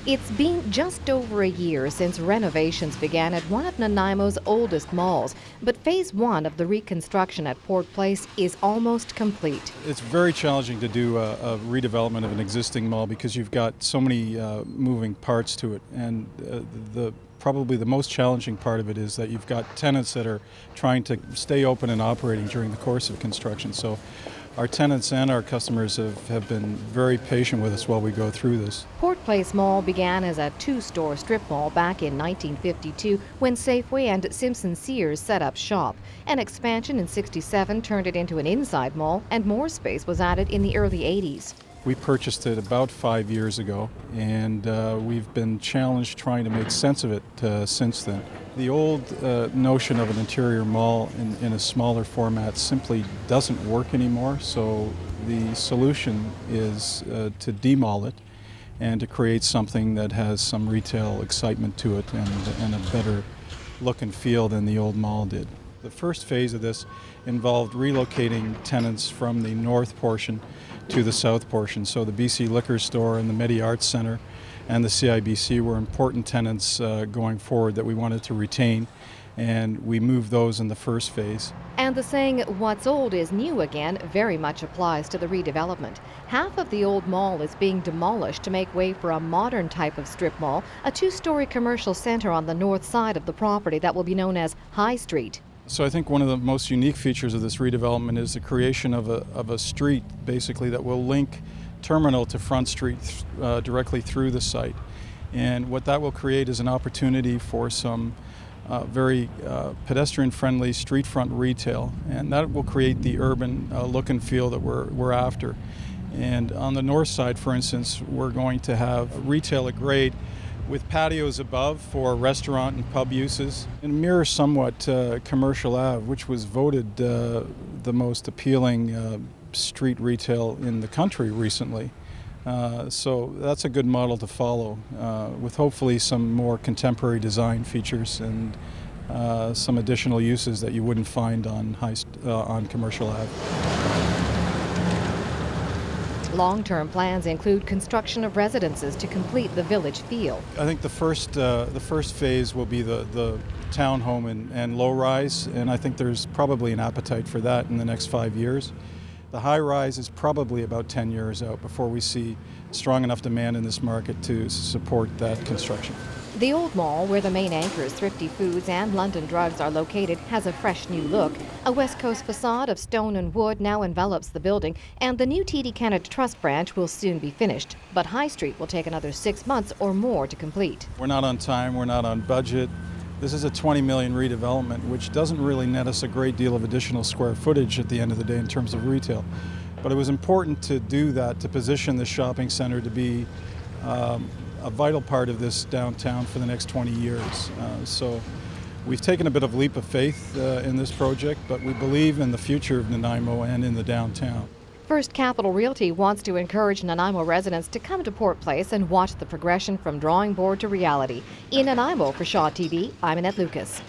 It's been just over a year since renovations began at one of Nanaimo's oldest malls, but phase one of the reconstruction at Port Place is almost complete. It's very challenging to do a redevelopment of an existing mall because you've got so many moving parts to it, and probably the most challenging part of it is that you've got tenants that are trying to stay open and operating during the course of construction. So our tenants and our customers have been very patient with us while we go through this. Port Place Mall began as a two-store strip mall back in 1952 when Safeway and Simpson Sears set up shop. An expansion in '67 turned it into an inside mall, and more space was added in the early '80s. We purchased it about 5 years ago, and we've been challenged trying to make sense of it since then. The old notion of an interior mall in a smaller format simply doesn't work anymore, so the solution is to demall it and to create something that has some retail excitement to it and a better look and feel than the old mall did. The first phase of this involved relocating tenants from the north portion to the south portion. So the BC Liquor Store and the Medi Arts Center and the CIBC were important tenants going forward that we wanted to retain, and we moved those in the first phase. And the saying, "what's old is new again," very much applies to the redevelopment. Half of the old mall is being demolished to make way for a modern type of strip mall, a two-story commercial center on the north side of the property that will be known as High Street. So I think one of the most unique features of this redevelopment is the creation of a street, basically, that will link Terminal to Front Street directly through the site. And what that will create is an opportunity for some very pedestrian-friendly street-front retail, and that will create the urban look and feel that we're after. And on the north side, for instance, we're going to have retail at grade with patios above for restaurant and pub uses, and mirror somewhat Commercial Ave, which was voted the most appealing street retail in the country recently. So that's a good model to follow, with hopefully some more contemporary design features and some additional uses that you wouldn't find on Commercial Ave. Long-term plans include construction of residences to complete the village feel. I think the first phase will be the townhome and low-rise, and I think there's probably an appetite for that in the next 5 years. The high-rise is probably about 10 years out before we see strong enough demand in this market to support that construction. The old mall, where the main anchors Thrifty Foods and London Drugs are located, has a fresh new look. A West Coast facade of stone and wood now envelops the building, and the new TD Canada Trust branch will soon be finished. But High Street will take another 6 months or more to complete. We're not on time, we're not on budget. This is a $20 million redevelopment, which doesn't really net us a great deal of additional square footage at the end of the day in terms of retail. But it was important to do that, to position the shopping center to be a vital part of this downtown for the next 20 years. So we've taken a bit of leap of faith in this project, but we believe in the future of Nanaimo and in the downtown. First Capital Realty wants to encourage Nanaimo residents to come to Port Place and watch the progression from drawing board to reality. In Nanaimo for Shaw TV, I'm Annette Lucas.